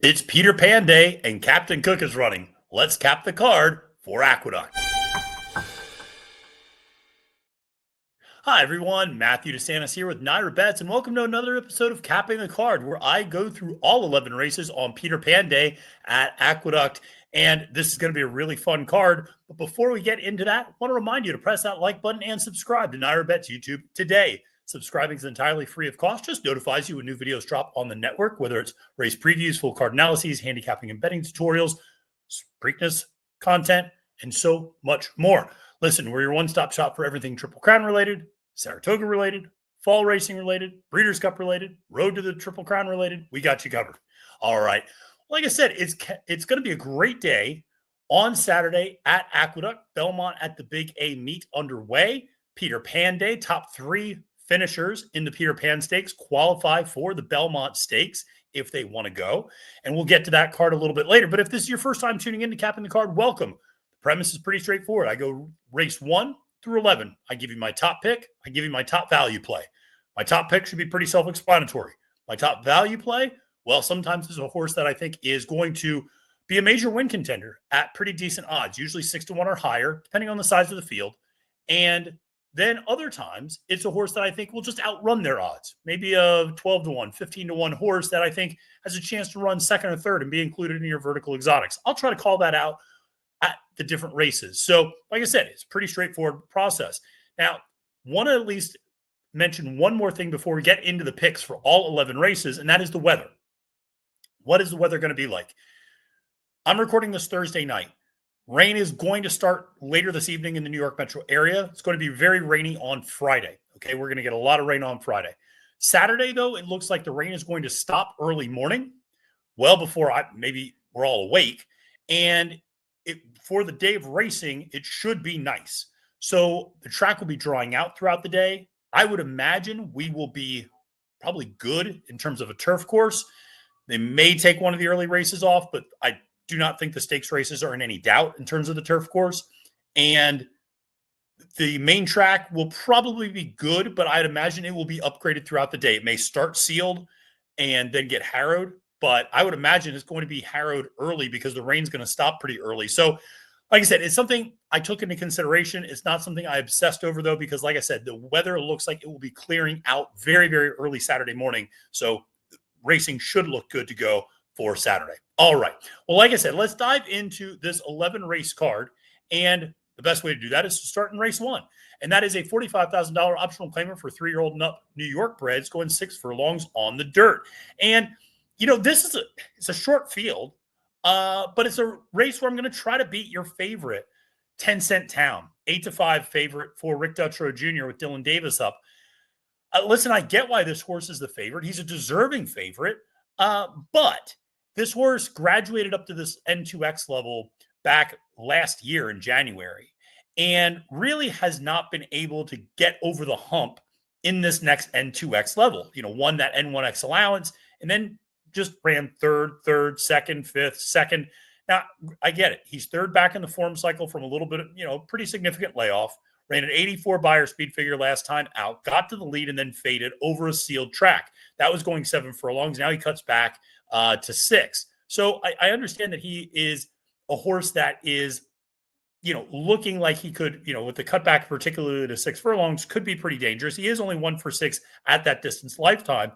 It's Peter Pan Day and Captain Cook is running. Let's cap the card for Aqueduct. Hi everyone, Matthew DeSantis here with NYRA Bets, and welcome to another episode of Capping the Card, where I go through all 11 races on Peter Pan Day at Aqueduct. And this is going to be a really fun card. But before we get into that, I want to remind you to press that like button and subscribe to NYRA Bets YouTube today. Subscribing is entirely free of cost, just notifies you when new videos drop on the network, whether it's race previews, full card analyses, handicapping and betting tutorials, Preakness content, and so much more. Listen, we're your one-stop shop for everything Triple Crown related, Saratoga related, fall racing related, Breeders' Cup related, Road to the Triple Crown related. We got you covered. All right. Like I said, it's going to be a great day on Saturday at Aqueduct. Belmont at the Big A meet underway. Peter Pan Day, top three finishers in the Peter Pan Stakes qualify for the Belmont Stakes if they want to go. And we'll get to that card a little bit later. But if this is your first time tuning in to Capping the Card, welcome. The premise is pretty straightforward. I go race 1 through 11. I give you my top pick. I give you my top value play. My top pick should be pretty self-explanatory. My top value play, well, sometimes there's a horse that I think is going to be a major win contender at pretty decent odds, usually 6-1 or higher, depending on the size of the field. And then other times, it's a horse that I think will just outrun their odds. Maybe a 12-1, 15-1 horse that I think has a chance to run second or third and be included in your vertical exotics. I'll try to call that out at the different races. So, like I said, it's a pretty straightforward process. Now, want to at least mention one more thing before we get into the picks for all 11 races, and that is the weather. What is the weather going to be like? I'm recording this Thursday night. Rain is going to start later this evening in the New York metro area. It's going to be very rainy on Friday. Okay, we're going to get a lot of rain on Friday. Saturday, though, it looks like the rain is going to stop early morning, well before maybe we're all awake. And for the day of racing, it should be nice. So the track will be drying out throughout the day. I would imagine we will be probably good in terms of a turf course. They may take one of the early races off, but I do not think the stakes races are in any doubt in terms of the turf course. And the main track will probably be good, but I'd imagine it will be upgraded throughout the day. It may start sealed and then get harrowed, but I would imagine it's going to be harrowed early because the rain's going to stop pretty early. So, like I said, it's something I took into consideration. It's not something I obsessed over, though, because, like I said, the weather looks like it will be clearing out very, very early Saturday morning. So racing should look good to go for Saturday. All right. Well, like I said, let's dive into this 11 race card. And the best way to do that is to start in race 1. And that is a $45,000 optional claimer for 3-year-old and up New York breds going 6 furlongs on the dirt. And, you know, it's a short field, but it's a race where I'm going to try to beat your favorite 10 Cent Town, 8-5 favorite for Rick Dutrow Jr. with Dylan Davis up. Listen, I get why this horse is the favorite. He's a deserving favorite, but this horse graduated up to this N2X level back last year in January and really has not been able to get over the hump in this next N2X level. You know, won that N1X allowance and then just ran third, second, fifth, second. Now, I get it. He's third back in the form cycle from a little bit of, pretty significant layoff. Ran an 84 Beyer speed figure last time out, got to the lead, and then faded over a sealed track. That was going 7 furlongs. Now he cuts back to 6. So I understand that he is a horse that is, looking like he could, with the cutback, particularly to 6 furlongs, could be pretty dangerous. He is only 1 for 6 at that distance lifetime.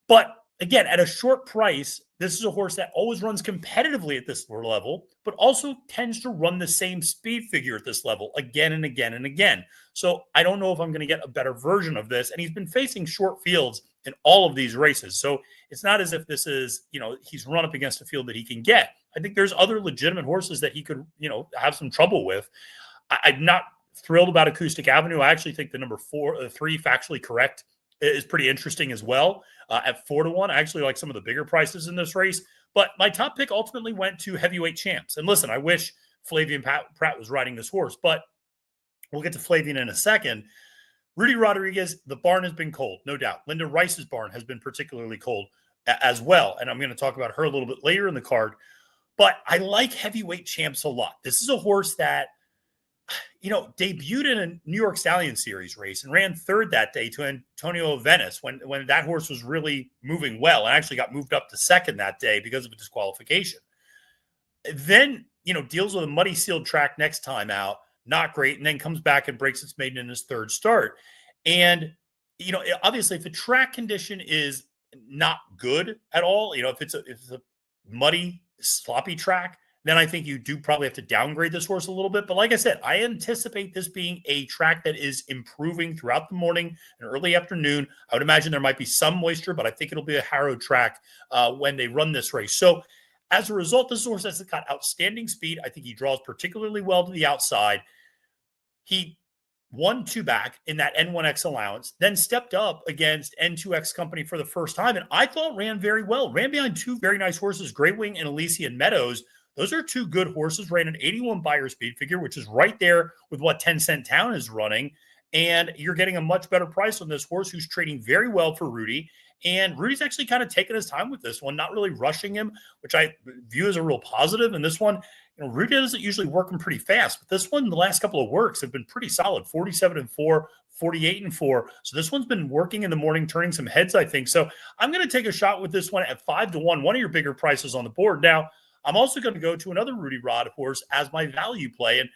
But again, at a short price, this is a horse that always runs competitively at this level, but also tends to run the same speed figure at this level again and again and again. So I don't know if I'm going to get a better version of this. And he's been facing short fields in all of these races. So it's not as if this is, he's run up against a field that he can get. I think there's other legitimate horses that he could, have some trouble with. I'm not thrilled about Acoustic Avenue. I actually think the number 3 factually correct is pretty interesting as well. At 4-1, I actually like some of the bigger prices in this race. But my top pick ultimately went to heavyweight champs. And listen, I wish Flavian Pratt was riding this horse, but we'll get to Flavian in a second. Rudy Rodriguez, the barn has been cold, no doubt. Linda Rice's barn has been particularly cold as well. And I'm going to talk about her a little bit later in the card. But I like heavyweight champs a lot. This is a horse that debuted in a New York Stallion Series race and ran third that day to Antonio Venice when that horse was really moving well and actually got moved up to second that day because of a disqualification. Then, deals with a muddy sealed track next time out, not great, and then comes back and breaks its maiden in his third start. And, obviously, if the track condition is not good at all, if it's a muddy, sloppy track, then I think you do probably have to downgrade this horse a little bit. But like I said, I anticipate this being a track that is improving throughout the morning and early afternoon. I would imagine there might be some moisture, but I think it'll be a harrowed track when they run this race. So as a result, this horse has got outstanding speed. I think he draws particularly well to the outside. He won two back in that N1X allowance, then stepped up against N2X Company for the first time, and I thought ran very well. Ran behind two very nice horses, Great Wing and Elysian Meadows. Those are two good horses. Ran an 81 buyer speed figure, which is right there with what 10 Cent Town is running. And you're getting a much better price on this horse who's trading very well for Rudy. And Rudy's actually kind of taking his time with this one, not really rushing him, which I view as a real positive. And this one, Rudy doesn't usually work him pretty fast, but this one, the last couple of works have been pretty solid, 47-4, 48-4. So this one's been working in the morning, turning some heads, I think. So I'm going to take a shot with this one at 5-1, one of your bigger prices on the board. Now, I'm also going to go to another Rudy Rod horse as my value play, and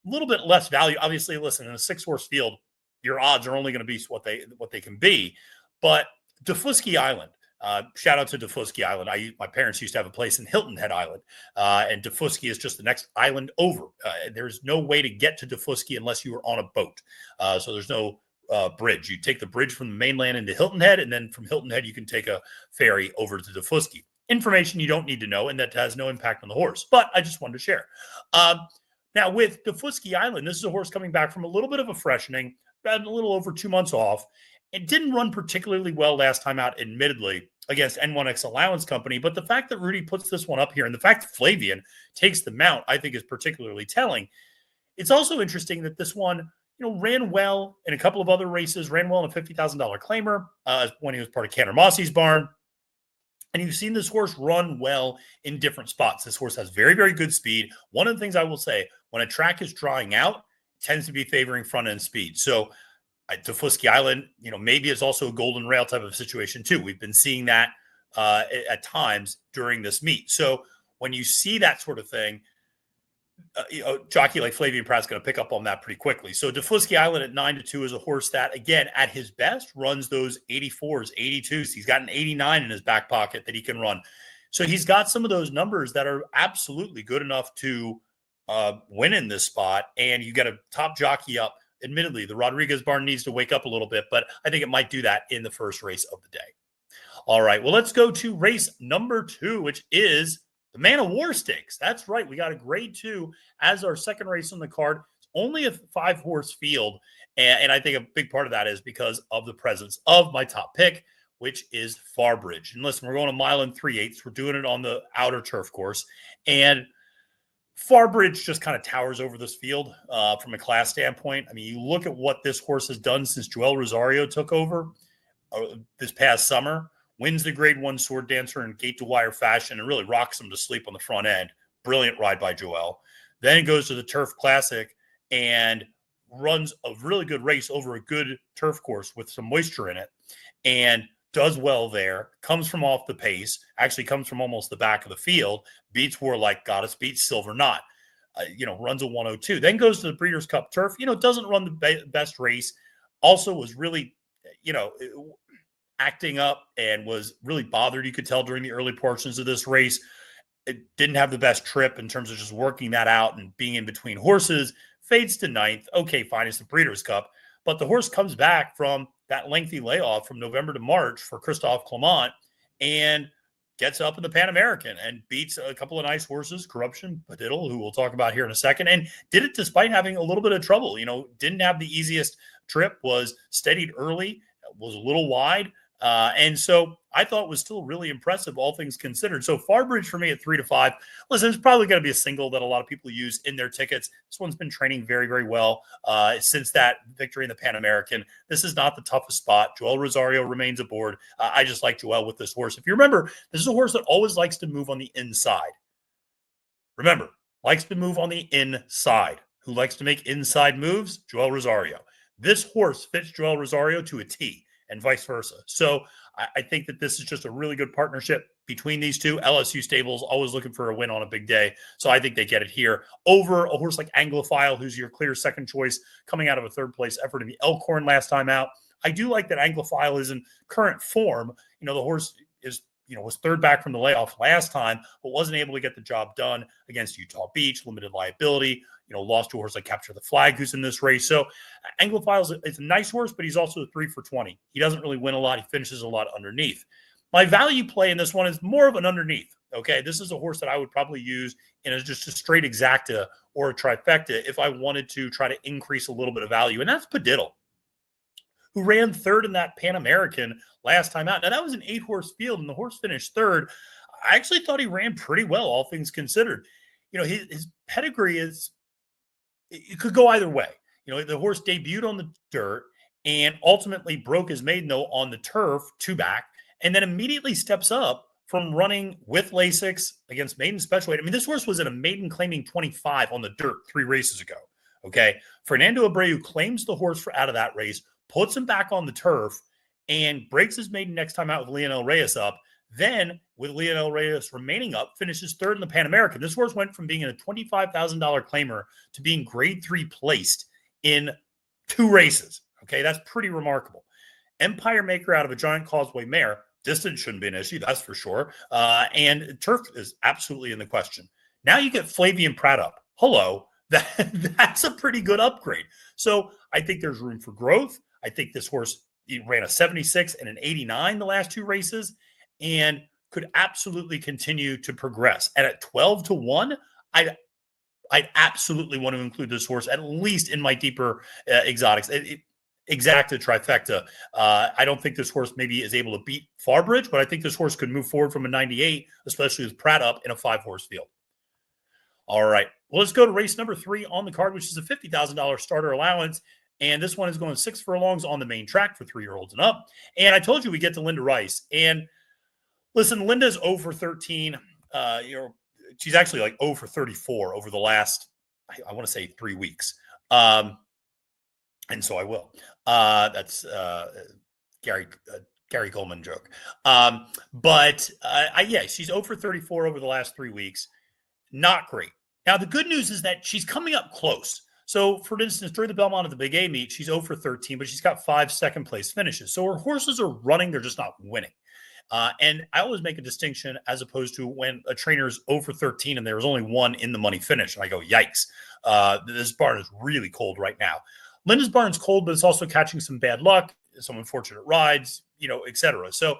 a little bit less value. Obviously, listen, in a 6-horse field, your odds are only going to be what they can be. But Daufusky Island, shout out to Daufusky Island. My parents used to have a place in Hilton Head Island, and Daufusky is just the next island over. There's no way to get to Daufusky unless you are on a boat. So there's no bridge. You take the bridge from the mainland into Hilton Head, and then from Hilton Head, you can take a ferry over to Daufusky. Information you don't need to know, and that has no impact on the horse. But I just wanted to share. Now, with Daufusky Island, this is a horse coming back from a little bit of a freshening, about a little over 2 months off. It didn't run particularly well last time out, admittedly, against N1X Allowance Company. But the fact that Rudy puts this one up here and the fact that Flavian takes the mount, I think is particularly telling. It's also interesting that this one, ran well in a couple of other races, ran well in a $50,000 claimer when he was part of Cantor Mossie's barn. And you've seen this horse run well in different spots. This horse has very, very good speed. One of the things I will say, when a track is drying out, it tends to be favoring front-end speed. So Daufusky Island, maybe it's also a golden rail type of situation too. We've been seeing that at times during this meet. So when you see that sort of thing, jockey like Flavian Pratt's going to pick up on that pretty quickly. So Daufusky Island at 9-2 is a horse that, again, at his best, runs those 84s, 82s. He's got an 89 in his back pocket that he can run. So he's got some of those numbers that are absolutely good enough to win in this spot. And you got a top jockey up. Admittedly, the Rodriguez barn needs to wake up a little bit, but I think it might do that in the first race of the day. All right, well, let's go to race number 2, which is the Man of War Stakes. That's right. We got a grade 2 as our second race on the card. It's only a 5-horse field, and I think a big part of that is because of the presence of my top pick, which is Farbridge. And listen, we're going a mile and 3/8. We're doing it on the outer turf course, and Farbridge just kind of towers over this field from a class standpoint. I mean, you look at what this horse has done since Joel Rosario took over this past summer, wins the grade 1 sword dancer in gate to wire fashion and really rocks him to sleep on the front end. Brilliant ride by Joel. Then it goes to the Turf Classic and runs a really good race over a good turf course with some moisture in it and does well there, comes from off the pace, actually comes from almost the back of the field, beats Warlike Goddess, beats Silver Knot, runs a 102. Then goes to the Breeders' Cup Turf, doesn't run the best race, also was really, acting up and was really bothered, you could tell, during the early portions of this race. It didn't have the best trip in terms of just working that out and being in between horses, fades to 9th. Okay, fine, it's the Breeders' Cup. But the horse comes back from that lengthy layoff from November to March for Christophe Clement and gets up in the Pan American and beats a couple of nice horses, Corruption, Padiddle, who we'll talk about here in a second, and did it despite having a little bit of trouble. Didn't have the easiest trip, was steadied early, was a little wide. And so I thought it was still really impressive, all things considered. So Farbridge for me at 3-5. Listen, there's probably going to be a single that a lot of people use in their tickets. This one's been training very, very well since that victory in the Pan American. This is not the toughest spot. Joel Rosario remains aboard. I just like Joel with this horse. If you remember, this is a horse that always likes to move on the inside. Remember, likes to move on the inside. who likes to make inside moves? Joel Rosario. This horse fits Joel Rosario to a T and vice versa. So I think that this is just a really good partnership between these two. LSU Stables always looking for a win on a big day. So I think they get it here over a horse like Anglophile, who's your clear second choice coming out of a third place effort in the Elkhorn last time out. I do like that Anglophile is in current form. The horse is, was third back from the layoff last time, but wasn't able to get the job done against Utah Beach, limited liability, lost to a horse like Capture the Flag, who's in this race. So Anglophile is a nice horse, but he's also a 3 for 20. He doesn't really win a lot. He finishes a lot underneath. My value play in this one is more of an underneath. Okay, this is a horse that I would probably use in just a straight exacta or a trifecta if I wanted to try to increase a little bit of value, and that's Padiddle, who ran third in that Pan American last time out. Now, that was an 8-horse field, and the horse finished third. I actually thought he ran pretty well, all things considered. His pedigree it could go either way. The horse debuted on the dirt and ultimately broke his maiden, though, on the turf, 2 back, and then immediately steps up from running with Lasix against maiden special weight. I mean, this horse was in a maiden claiming 25 on the dirt 3 races ago. Okay. Fernando Abreu claims the horse out of that race, puts him back on the turf, and breaks his maiden next time out with Leonel Reyes up. Then, with Leonel Reyes remaining up, finishes third in the Pan American. This horse went from being a $25,000 claimer to being grade 3 placed in 2 races. Okay, that's pretty remarkable. Empire Maker out of a Giant Causeway mare. Distance shouldn't be an issue, that's for sure. And turf is absolutely in the question. Now you get Flavian Pratt up. Hello. That's a pretty good upgrade. So I think there's room for growth. I think this horse ran a 76 and an 89 the last 2 races and could absolutely continue to progress. And at 12 to 1, I'd absolutely want to include this horse at least in my deeper exotics. Exacta trifecta. I don't think this horse maybe is able to beat Farbridge, but I think this horse could move forward from a 98, especially with Pratt up in a 5-horse field. All right. Well, let's go to race number 3 on the card, which is a $50,000 starter allowance. And this one is going 6 furlongs on the main track for 3-year-olds and up. And I told you we get to Linda Rice. And listen, Linda's 0 for 13. She's actually like 0 for 34 over the last, I want to say 3 weeks. And so I will. That's Gary Coleman joke. Yeah, she's 0 for 34 over the last 3 weeks. Not great. Now, the good news is that she's coming up close. So, for instance, during the Belmont at the Big A meet, she's 0 for 13, but she's got 5 second-place finishes. So her horses are running, they're just not winning. And I always make a distinction as opposed to when a trainer's 0 for 13 and there was only 1 in the money finish. And I go, yikes. This barn is really cold right now. Linda's barn's cold, but it's also catching some bad luck, some unfortunate rides, et cetera. So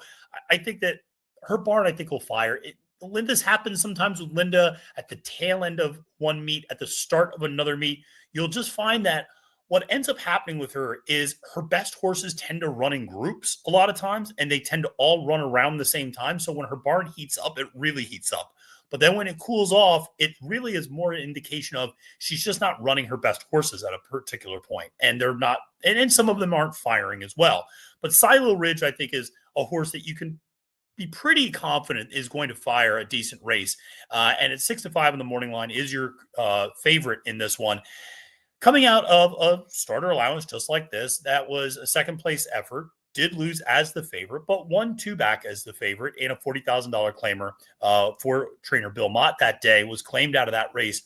I think that her barn, will fire. Linda's happens sometimes with Linda at the tail end of one meet, at the start of another meet. You'll just find that what ends up happening with her is her best horses tend to run in groups a lot of times, and they tend to all run around the same time. So when her barn heats up, it really heats up. But then when it cools off, it really is more an indication of she's just not running her best horses at a particular point. And they're not, and some of them aren't firing as well. But Silo Ridge, I think, is a horse that you can be pretty confident is going to fire a decent race. And at 6 to 5 in the morning line is your favorite in this one. Coming out of a starter allowance just like this, that was a second-place effort, did lose as the favorite, but won 2 back as the favorite in a $40,000 claimer for trainer Bill Mott that day, was claimed out of that race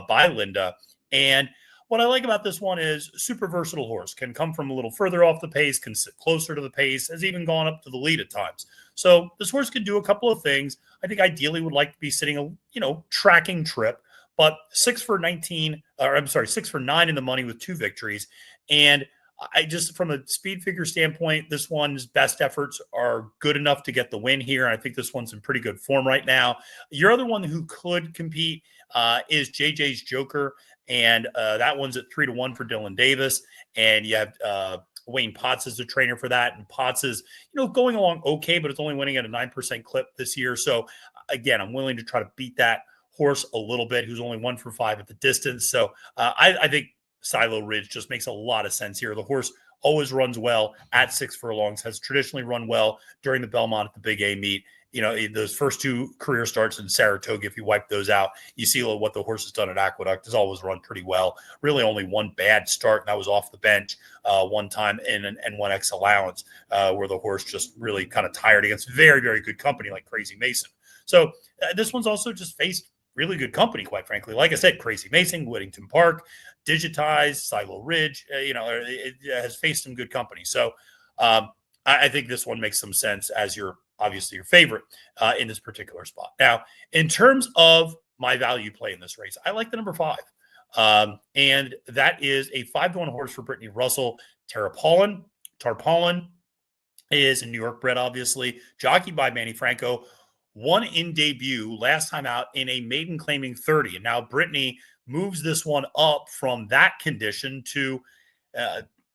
by Linda. And what I like about this one is super versatile horse, can come from a little further off the pace, can sit closer to the pace, has even gone up to the lead at times. So this horse can do a couple of things. I think ideally would like to be sitting a, tracking trip, but 6 for 9 in the money with 2 victories. And I just, from a speed figure standpoint, this one's best efforts are good enough to get the win here. I think this one's in pretty good form right now. Your other one who could compete is JJ's Joker. And that one's at 3 to 1 for Dylan Davis. And you have Wayne Potts as the trainer for that. And Potts is, going along okay, but it's only winning at a 9% clip this year. So again, I'm willing to try to beat that horse a little bit, who's only 1 for 5 at the distance. So I think Silo Ridge just makes a lot of sense here. The horse always runs well at 6 furlongs, has traditionally run well during the Belmont at the Big A meet. those first two career starts in Saratoga, if you wipe those out, you see what the horse has done at Aqueduct. Has always run pretty well. Really only one bad start, and that was off the bench one time in an N1X allowance where the horse just really kind of tired against very, very good company like Crazy Mason. So this one's also just faced really good company, quite frankly. Like I said, Crazy Mason, Whittington Park, Digitized, Silo Ridge, it has faced some good company. So I think this one makes some sense as obviously your favorite in this particular spot. Now, in terms of my value play in this race, I like the number 5. And that is a 5-1 horse for Brittany Russell. Tarpaulin is a New York bred, obviously, jockeyed by Manny Franco. Won in debut last time out in a maiden claiming 30. And now Brittany moves this one up from that condition to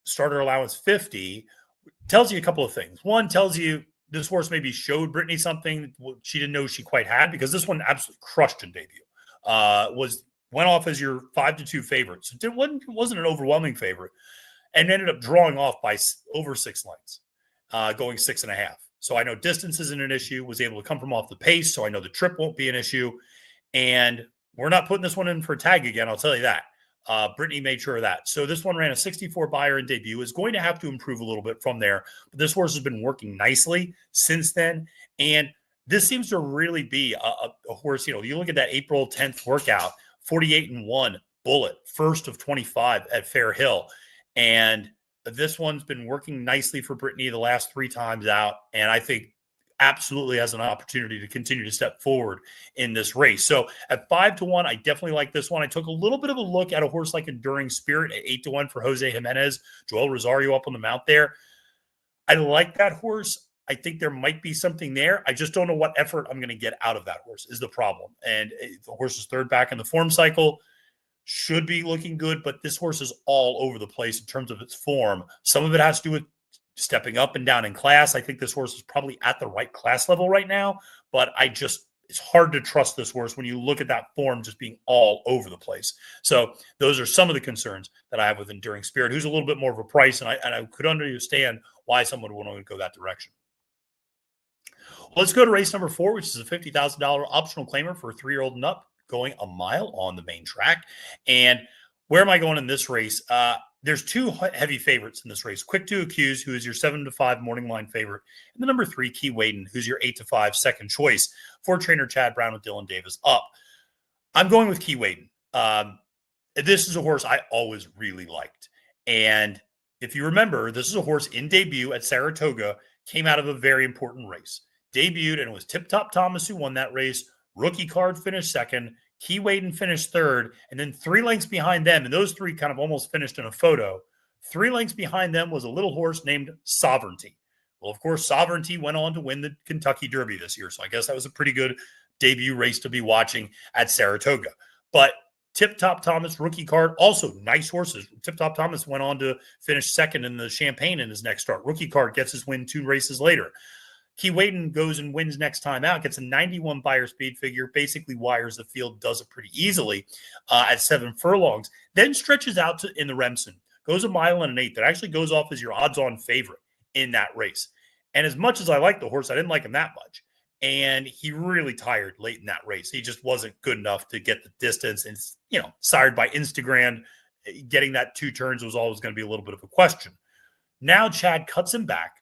starter allowance 50. Tells you a couple of things. One, tells you this horse maybe showed Brittany something she didn't know she quite had, because this one absolutely crushed in debut. Went off as your 5-2 favorite. So it wasn't an overwhelming favorite, and ended up drawing off by over 6 lengths, going 6.5. So I know distance isn't an issue, was able to come from off the pace. So I know the trip won't be an issue. And we're not putting this one in for a tag again, I'll tell you that. Brittany made sure of that. So this one ran a 64 buyer in debut, is going to have to improve a little bit from there. But this horse has been working nicely since then. And this seems to really be a horse, you look at that April 10th workout, 48-1 Bullet, first of 25 at Fair Hill. And this one's been working nicely for Brittany the last 3 times out. And I think absolutely has an opportunity to continue to step forward in this race. So at 5-1, I definitely like this one. I took a little bit of a look at a horse like Enduring Spirit at 8-1 for Jose Jimenez, Joel Rosario up on the mount there. I like that horse. I think there might be something there. I just don't know what effort I'm going to get out of that horse is the problem. And the horse is third back in the form cycle. Should be looking good, but this horse is all over the place in terms of its form. Some of it has to do with stepping up and down in class. I think this horse is probably at the right class level right now, but it's hard to trust this horse when you look at that form just being all over the place. So those are some of the concerns that I have with Enduring Spirit, who's a little bit more of a price, and I could understand why someone would want to go that direction. Let's go to race number 4, which is a $50,000 optional claimer for a 3-year-old and up, going a mile on the main track. And where am I going in this race? There's 2 heavy favorites in this race. Quick to Accuse, who is your 7-5 morning line favorite, and the number 3, Key Waden, who's your 8-5 second choice for trainer Chad Brown with Dylan Davis up. I'm going with Key Waden. This is a horse I always really liked. And if you remember, this is a horse in debut at Saratoga, came out of a very important race. Debuted, and it was Tip Top Thomas who won that race. Rookie Card finished second. Key Waden finished third, and then 3 lengths behind them, and those 3 kind of almost finished in a photo. 3 lengths behind them was a little horse named Sovereignty. Well, of course, Sovereignty went on to win the Kentucky Derby this year, so I guess that was a pretty good debut race to be watching at Saratoga. But Tip Top Thomas, Rookie Card, also nice horses. Tip Top Thomas went on to finish second in the Champagne in his next start. Rookie Card gets his win 2 races later. Key Waden goes and wins next time out, gets a 91 buyer speed figure, basically wires the field, does it pretty easily at 7 furlongs, then stretches out in the Remsen, goes a mile and an 8. That actually goes off as your odds-on favorite in that race. And as much as I like the horse, I didn't like him that much. And he really tired late in that race. He just wasn't good enough to get the distance. And, sired by Instagram, getting that 2 turns was always going to be a little bit of a question. Now Chad cuts him back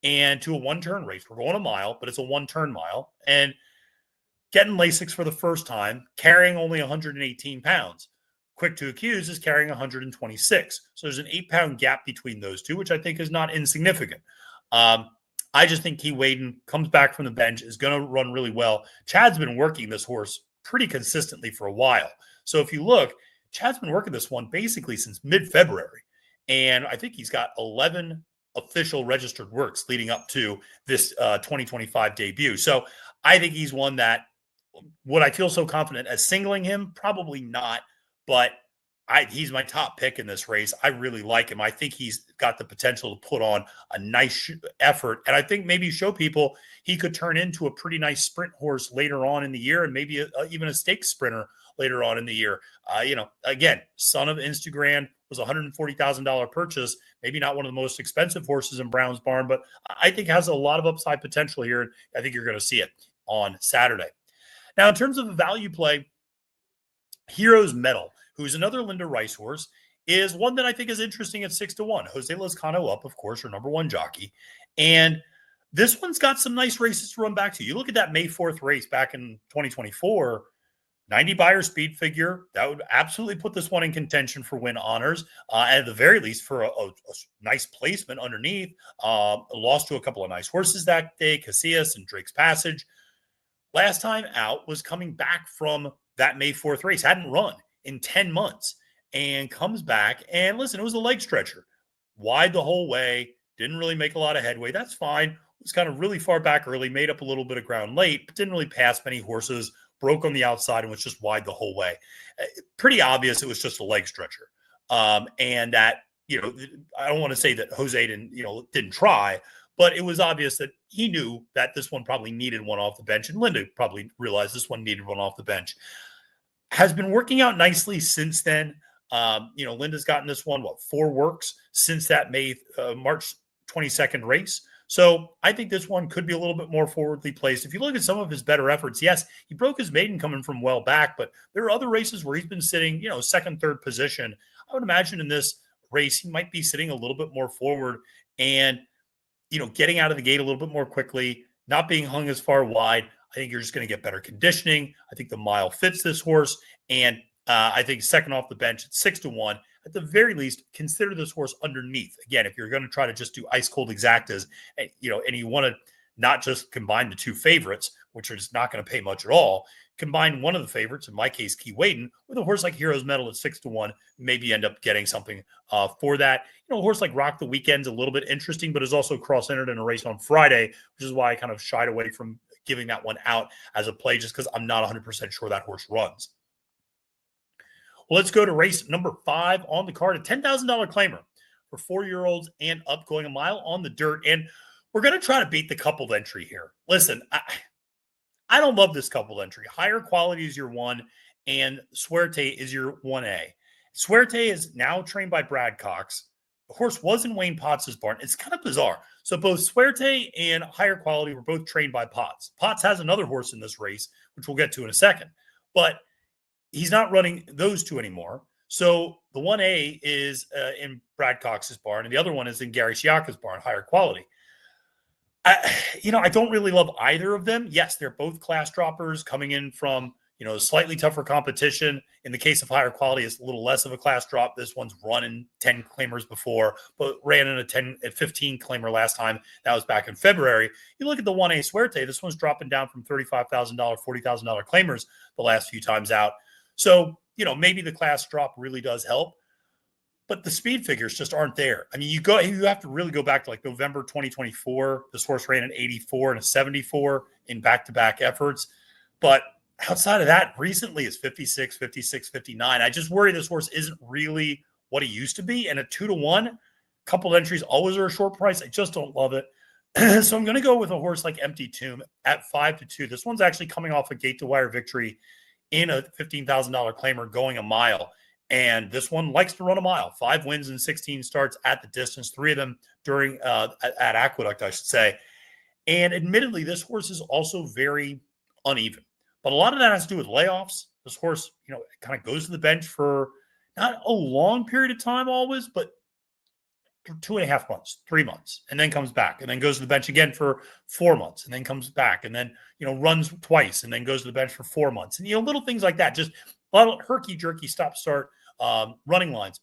and to a 1-turn race. We're going a mile, but it's a 1-turn mile. And getting Lasix for the first time, carrying only 118 pounds. Quick to Accuse is carrying 126. So there's an 8-pound gap between those 2, which I think is not insignificant. I just think Key Waden comes back from the bench, is going to run really well. Chad's been working this horse pretty consistently for a while. So if you look, Chad's been working this one basically since mid-February. And I think he's got 11 official registered works leading up to this 2025 debut. So I think he's one that, would I feel so confident as singling him? Probably not, but he's my top pick in this race. I really like him. I think he's got the potential to put on a nice effort. And I think maybe show people he could turn into a pretty nice sprint horse later on in the year, and maybe even a stakes sprinter later on in the year. Again, son of Instagram, was a $140,000 purchase. Maybe not one of the most expensive horses in Brown's barn, but I think has a lot of upside potential here. And I think you're going to see it on Saturday. Now, in terms of a value play, Hero's Medal, who's another Linda Rice horse, is one that I think is interesting at 6-1. Jose Lezcano up, of course, her number one jockey. And this one's got some nice races to run back to. You look at that May 4th race back in 2024, 90 buyer speed figure. That would absolutely put this one in contention for win honors, at the very least for a nice placement underneath. Lost to a couple of nice horses that day, Casillas and Drake's Passage. Last time out was coming back from that May 4th race. Hadn't run in 10 months and comes back. And listen, it was a leg stretcher. Wide the whole way. Didn't really make a lot of headway. That's fine. Was kind of really far back early, made up a little bit of ground late, but didn't really pass many horses, broke on the outside and was just wide the whole way. Pretty obvious it was just a leg stretcher. And that, I don't want to say that Jose didn't try, but it was obvious that he knew that this one probably needed one off the bench, and Linda probably realized this one needed one off the bench. Has been working out nicely since then. Linda's gotten this one, 4 works since that March 22nd race. So I think this one could be a little bit more forwardly placed. If you look at some of his better efforts, yes, he broke his maiden coming from well back, but there are other races where he's been sitting, second, third position. I would imagine in this race, he might be sitting a little bit more forward and, getting out of the gate a little bit more quickly, not being hung as far wide. I think you're just going to get better conditioning. I think the mile fits this horse. And I think second off the bench at 6-1. At the very least, consider this horse underneath. Again, if you're going to try to just do ice cold exactas, and you want to not just combine the two favorites, which are just not going to pay much at all, combine one of the favorites, in my case, Key Waden, with a horse like Hero's Medal at 6-1, maybe end up getting something for that. A horse like Rock the Weekend's a little bit interesting, but is also cross-entered in a race on Friday, which is why I kind of shied away from giving that one out as a play, just because I'm not 100% sure that horse runs. Well, let's go to race number 5 on the card, a $10,000 claimer for 4-year-olds and up, going a mile on the dirt. And we're going to try to beat the coupled entry here. Listen, I don't love this coupled entry. Higher Quality is your 1, and Suerte is your 1A. Suerte is now trained by Brad Cox. The horse was in Wayne Potts' barn. It's kind of bizarre. So both Suerte and Higher Quality were both trained by Potts. Potts has another horse in this race, which we'll get to in a second. But he's not running those two anymore. So the 1A is in Brad Cox's barn, and the other one is in Gary Siaka's barn, Higher Quality. I don't really love either of them. Yes, they're both class droppers coming in from, slightly tougher competition. In the case of Higher Quality, it's a little less of a class drop. This one's run in 10 claimers before, but ran in a 15 claimer last time. That was back in February. You look at the 1A Suerte, this one's dropping down from $35,000, $40,000 claimers the last few times out. So, maybe the class drop really does help, but the speed figures just aren't there. I mean, you have to really go back to like November 2024. This horse ran an 84 and a 74 in back-to-back efforts. But outside of that, recently is 56, 56, 59. I just worry this horse isn't really what he used to be. And at 2-1, couple entries always are a short price. I just don't love it. So I'm going to go with a horse like Empty Tomb at 5-2. This one's actually coming off a gate-to-wire victory in a $15,000 claimer going a mile. And this one likes to run a mile. 5 wins and 16 starts at the distance, 3 of them during at Aqueduct, I should say. And admittedly, this horse is also very uneven. But a lot of that has to do with layoffs. This horse, kind of goes to the bench for not a long period of time always, but 2.5 months, 3 months, and then comes back and then goes to the bench again for 4 months and then comes back and then, runs twice and then goes to the bench for 4 months. And, little things like that, just a lot of herky-jerky stop-start running lines.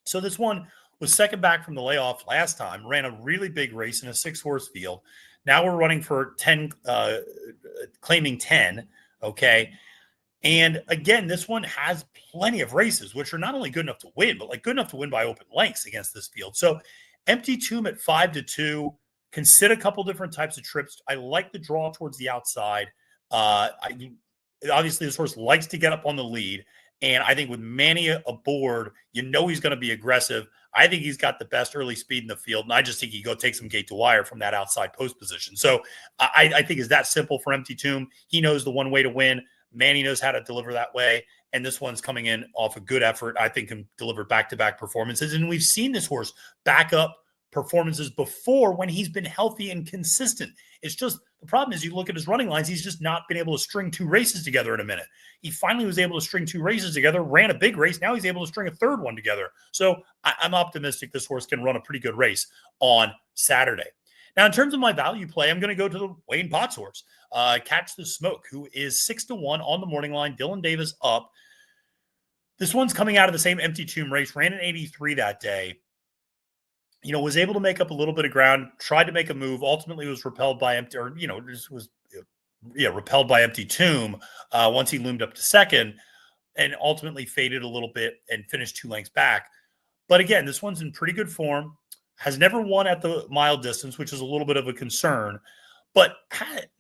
So this one was second back from the layoff last time, ran a really big race in a 6-horse field. Now we're running for 10, claiming 10, okay? And again, this one has plenty of races, which are not only good enough to win, but good enough to win by open lengths against this field. So Empty Tomb at 5-2, can sit a couple different types of trips. I like the draw towards the outside. Obviously, this horse likes to get up on the lead. And I think with Manny aboard, he's going to be aggressive. I think he's got the best early speed in the field. And I just think he go take some gate to wire from that outside post position. So I think it's that simple for Empty Tomb. He knows the one way to win. Manny knows how to deliver that way. And this one's coming in off a good effort. I think can deliver back-to-back performances. And we've seen this horse back up performances before when he's been healthy and consistent. It's just the problem is you look at his running lines, he's just not been able to string two races together in a minute. He finally was able to string two races together, ran a big race. Now he's able to string a third one together. So I'm optimistic this horse can run a pretty good race on Saturday. Now, in terms of my value play, I'm going to go to the Wayne Potts horse, Catch the Smoke, who is 6-1 on the morning line. Dylan Davis up. This one's coming out of the same empty tomb race, ran an 83 that day. Was able to make up a little bit of ground, tried to make a move, ultimately was repelled by empty, repelled by empty tomb once he loomed up to second, and ultimately faded a little bit and finished 2 lengths back. But again, this one's in pretty good form, has never won at the mile distance, which is a little bit of a concern, but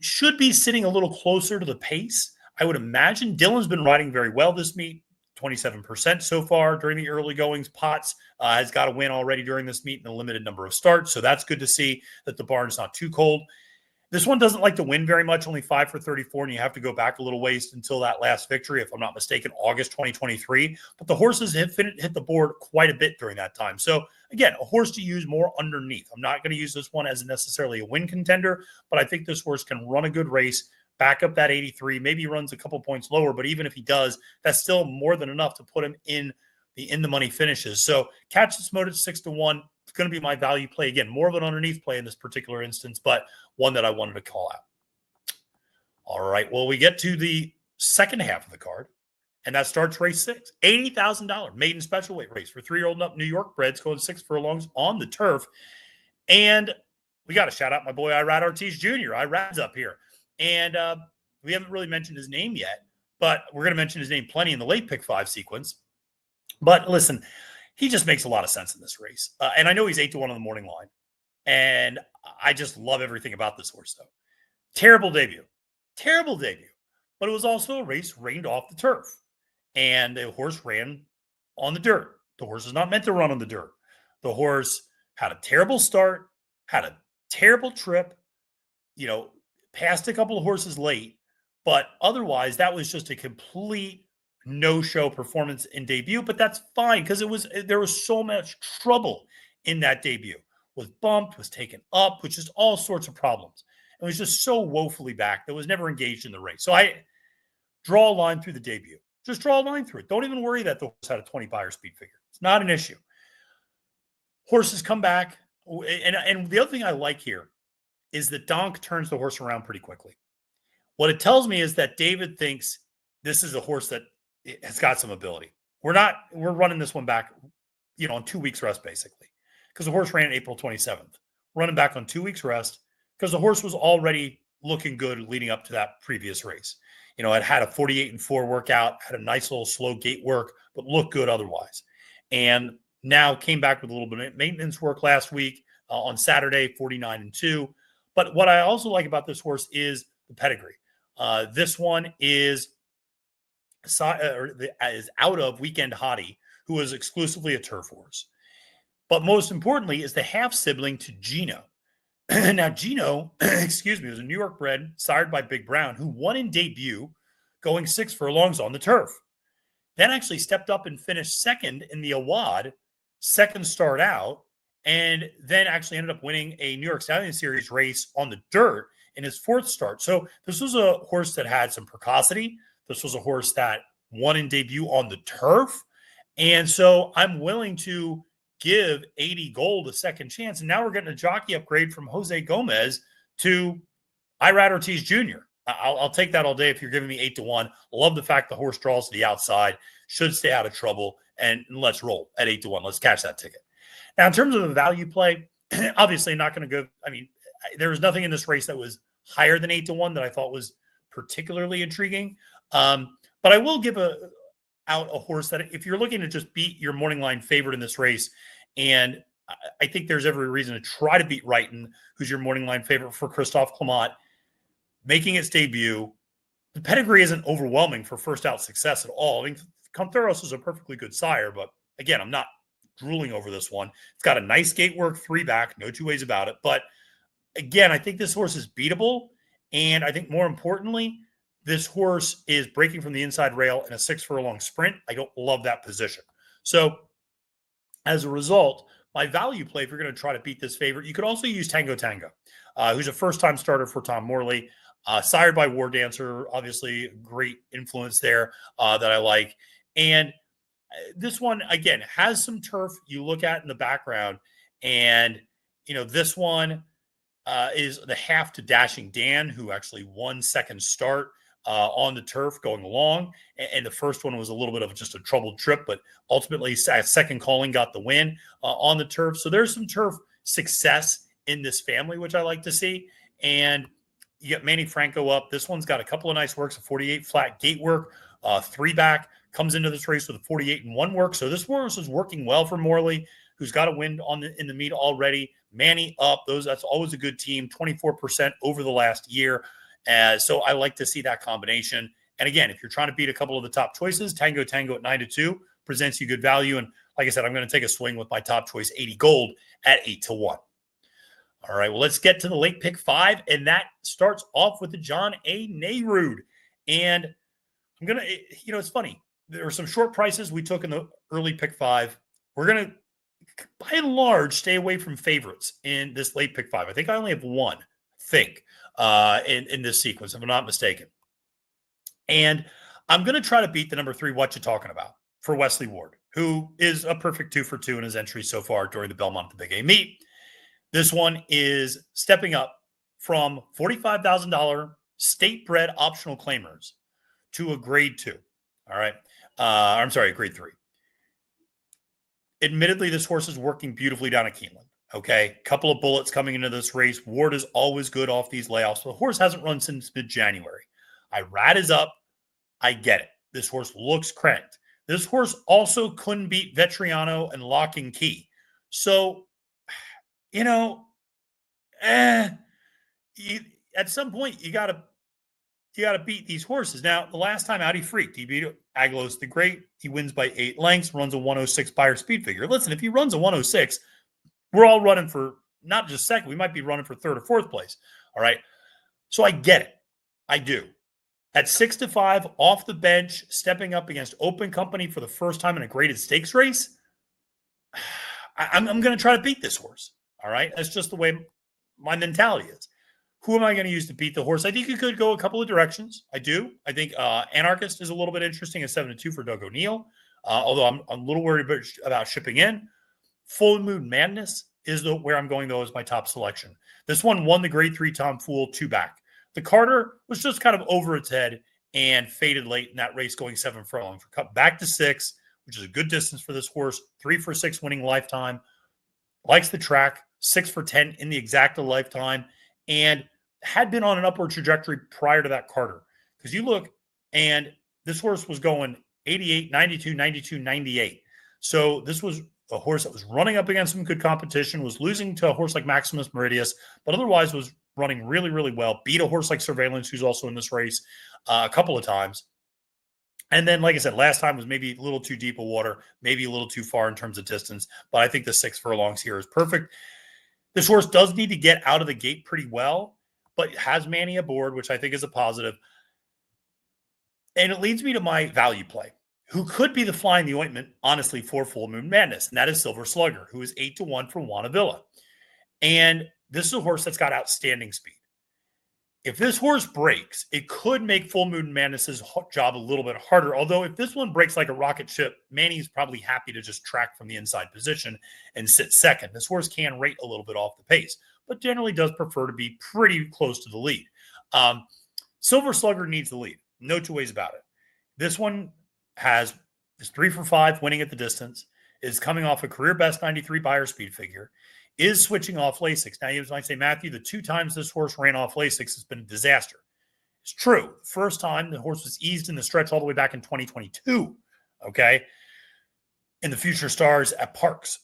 should be sitting a little closer to the pace. I would imagine Dylan's been riding very well this meet. 27% so far during the early goings. Potts has got a win already during this meet in a limited number of starts. So that's good to see that the barn's not too cold. This one doesn't like to win very much, only 5 for 34, and you have to go back a little ways until that last victory, if I'm not mistaken, August 2023. But the horses have hit the board quite a bit during that time. So again, a horse to use more underneath. I'm not going to use this one as necessarily a win contender, but I think this horse can run a good race, back up that 83, maybe he runs a couple points lower, but even if he does, that's still more than enough to put him in the money finishes. So Catch the Smoke at 6-1. It's going to be my value play. Again, more of an underneath play in this particular instance, but one that I wanted to call out. All right. Well, we get to the second half of the card, and that starts race 6, $80,000 maiden special weight race for 3-year-old and up New York breds going 6 furlongs on the turf. And we got to shout out my boy, Irad Ortiz Jr. Irad's up here. And we haven't really mentioned his name yet, but we're going to mention his name plenty in the late pick 5 sequence. But listen, he just makes a lot of sense in this race. And I know he's 8-1 on the morning line. And I just love everything about this horse, though. Terrible debut. But it was also a race rained off the turf. And the horse ran on the dirt. The horse is not meant to run on the dirt. The horse had a terrible start, had a terrible trip, passed a couple of horses late, but otherwise that was just a complete no-show performance in debut. But that's fine because there was so much trouble in that debut. Was bumped, was taken up, with just all sorts of problems. It was just so woefully back that was never engaged in the race. So I draw a line through the debut. Just draw a line through it. Don't even worry that the horse had a 20 buyer speed figure. It's not an issue. Horses come back, and the other thing I like here is that Donk turns the horse around pretty quickly. What it tells me is that David thinks this is a horse that has got some ability. We're running this one back, on 2 weeks rest, basically, because the horse ran April 27th. Running back on 2 weeks rest because the horse was already looking good leading up to that previous race. It had a 48-4 workout, had a nice little slow gait work, but looked good otherwise. And now came back with a little bit of maintenance work last week on Saturday, 49-2. But what I also like about this horse is the pedigree. This one is out of Weekend Hottie, who was exclusively a turf horse. But most importantly is the half-sibling to Gino. Now, Gino, was a New York bred, sired by Big Brown, who won in debut, going 6 furlongs on the turf. Then actually stepped up and finished second in the Awad, second start out, and then actually ended up winning a New York Stallion Series race on the dirt in his 4th start. So this was a horse that had some precocity. This was a horse that won in debut on the turf. And so I'm willing to give 80 Gold a second chance. And now we're getting a jockey upgrade from Jose Gomez to Irad Ortiz Jr. I'll take that all day if you're giving me 8-1. Love the fact the horse draws to the outside, should stay out of trouble, and let's roll at 8-1. Let's catch that ticket. Now, in terms of the value play, obviously not going to go. There was nothing in this race that was higher than 8-1 that I thought was particularly intriguing. But I will give out a horse that if you're looking to just beat your morning line favorite in this race, and I think there's every reason to try to beat Wrighton, who's your morning line favorite for Christophe Clement, making its debut. The pedigree isn't overwhelming for first out success at all. Contheros is a perfectly good sire, but again, I'm not drooling over this one. It's got a nice gate work, 3 back, no two ways about it. But again, I think this horse is beatable. And I think more importantly, This horse is breaking from the inside rail in a 6 furlong sprint. I don't love that position. So as a result, my value play, if you're going to try to beat this favorite, you could also use Tango Tango, who's a first-time starter for Tom Morley, sired by War Dancer, obviously great influence there that I like. And this one, again, has some turf you look at in the background. And, this one is the half to Dashing Dan, who actually won second start on the turf going along. And the first one was a little bit of just a troubled trip, but ultimately second calling got the win on the turf. So there's some turf success in this family, which I like to see. And you get Manny Franco up. This one's got a couple of nice works, a 48 flat gate work, 3-back, comes into this race with a 48 and 1 work. So this horse is working well for Morley, who's got a win in the meet already. Manny up. That's always a good team, 24% over the last year. So I like to see that combination. And again, if you're trying to beat a couple of the top choices, Tango Tango at 9-2 presents you good value. And like I said, I'm going to take a swing with my top choice, 80 Gold, at 8-1. All right, well, let's get to the late pick 5. And that starts off with the John A. Nehrude. And I'm going to, it's funny. There were some short prices we took in the early pick 5. We're going to, by and large, stay away from favorites in this late pick 5. I think I only have one, in this sequence, if I'm not mistaken. And I'm going to try to beat the number 3, What You Talking About, for Wesley Ward, who is a perfect 2 for 2 in his entry so far during the Belmont the Big A meet. This one is stepping up from $45,000 state-bred optional claimers to a grade 2. All right. I'm sorry, grade 3. Admittedly, this horse is working beautifully down at Keeneland. Okay. Couple of bullets coming into this race. Ward is always good off these layoffs. The horse hasn't run since mid-January. Irad is up. I get it. This horse looks cranked. This horse also couldn't beat Vetriano and Lock and Key. So, at some point you got to beat these horses. Now, the last time out he freaked. He beat Aguilos the Great. He wins by 8 lengths, runs a 106 Beyer speed figure. Listen, if he runs a 106, we're all running for not just second. We might be running for third or fourth place. All right. So I get it. I do. At 6-5 off the bench, stepping up against Open Company for the first time in a graded stakes race, I'm going to try to beat this horse. All right. That's just the way my mentality is. Who am I going to use to beat the horse? I think you could go a couple of directions. I do. I think Anarchist is a little bit interesting at 7-2 for Doug O'Neill, although I'm a little worried about shipping in. Full Moon Madness is where I'm going, though, as my top selection. This one won the grade 3 Tom Fool 2-back. The Carter was just kind of over its head and faded late in that race, going 7 furlongs. Cut back to 6, which is a good distance for this horse. 3 for 6 winning lifetime. Likes the track. 6 for 10 in the exacta lifetime. And had been on an upward trajectory prior to that Carter. Because you look, and this horse was going 88, 92, 92, 98. So this was a horse that was running up against some good competition, was losing to a horse like Maximus Meridius, but otherwise was running really, really well. Beat a horse like Surveillance, who's also in this race a couple of times. And then, like I said, last time was maybe a little too deep of water, maybe a little too far in terms of distance. But I think the 6 furlongs here is perfect. This horse does need to get out of the gate pretty well, but has Manny aboard, which I think is a positive. And it leads me to my value play, who could be the fly in the ointment, honestly, for Full Moon Madness. And that is Silver Slugger, who is 8-1 from Juana Villa. And this is a horse that's got outstanding speed. If this horse breaks, it could make Full Moon Madness's job a little bit harder. Although if this one breaks like a rocket ship, Manny's probably happy to just track from the inside position and sit second. This horse can rate a little bit off the pace, but generally does prefer to be pretty close to the lead. Silver Slugger needs the lead. No two ways about it. This one is 3 for 5 winning at the distance, is coming off a career best 93 Beyer speed figure, is switching off Lasix. Now, you might say, Matthew, the 2 times this horse ran off Lasix has been a disaster. It's true. The first time, the horse was eased in the stretch all the way back in 2022, okay, in the Future Stars at Parks.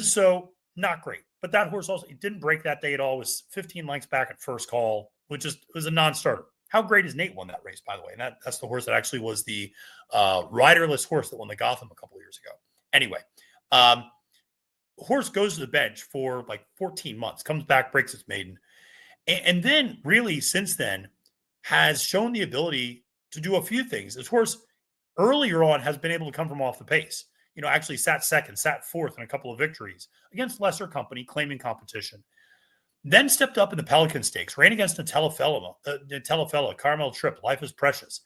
So, not great. But that horse also, it didn't break that day at all. It was 15 lengths back at first call, which was a non-starter. How great is Nate won that race, by the way? And that's the horse that actually was the riderless horse that won the Gotham a couple of years ago. Anyway, horse goes to the bench for like 14 months, comes back, breaks its maiden. And then really since then has shown the ability to do a few things. This horse earlier on has been able to come from off the pace. Actually sat second, sat fourth in a couple of victories against lesser company, claiming competition. Then stepped up in the Pelican Stakes, ran against Nutella, Carmel Trip, Life is Precious.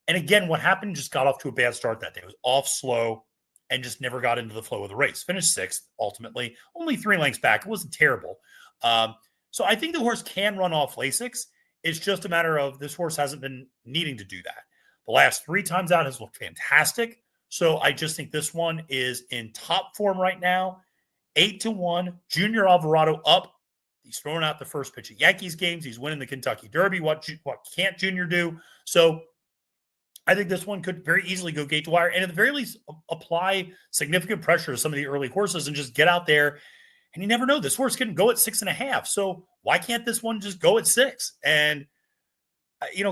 And again, what happened, just got off to a bad start that day. It was off slow and just never got into the flow of the race. Finished sixth, ultimately, only 3 lengths back. It wasn't terrible. So I think the horse can run off Lasix. It's just a matter of this horse hasn't been needing to do that. The last 3 times out has looked fantastic. So I just think this one is in top form right now. 8-1, Junior Alvarado up. He's throwing out the first pitch at Yankees games. He's winning the Kentucky Derby. What can't Junior do? So I think this one could very easily go gate to wire, and at the very least apply significant pressure to some of the early horses and just get out there. And you never know. This horse can go at 6.5. So why can't this one just go at 6? And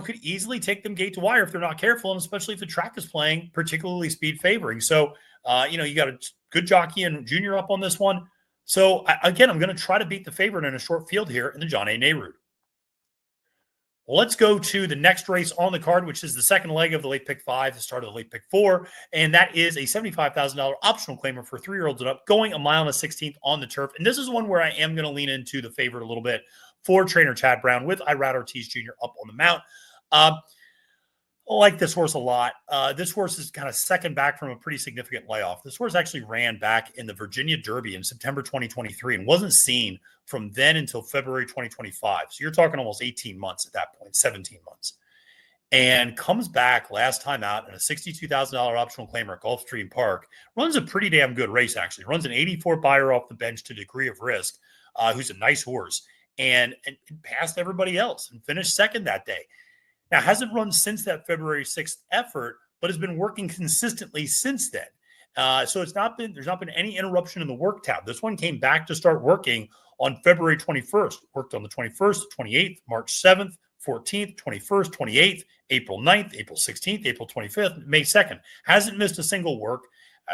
could easily take them gate to wire if they're not careful, and especially if the track is playing particularly speed favoring. So, you got a good jockey and Junior up on this one. So, again, I'm going to try to beat the favorite in a short field here in the John A. Nehru. Well, let's go to the next race on the card, which is the second leg of the late pick 5, the start of the late pick 4. And that is a $75,000 optional claimer for 3-year-olds and up, going 1 mile and a 16th on the turf. And this is one where I am going to lean into the favorite a little bit for trainer Chad Brown with Irad Ortiz Jr. up on the mount. I like this horse a lot. This horse is kind of second back from a pretty significant layoff. This horse actually ran back in the Virginia Derby in September 2023 and wasn't seen from then until February 2025. So you're talking almost 18 months at that point, 17 months. And comes back last time out in a $62,000 optional claimer at Gulfstream Park. Runs a pretty damn good race, actually. Runs an 84 buyer off the bench to Degree of Risk, who's a nice horse, and passed everybody else and finished second that day. Now, hasn't run since that February 6th effort, but has been working consistently since then. So there's not been any interruption in the work tab. This one came back to start working on February 21st. Worked on the 21st, 28th, March 7th, 14th, 21st, 28th, April 9th, April 16th, April 25th, May 2nd. Hasn't missed a single work.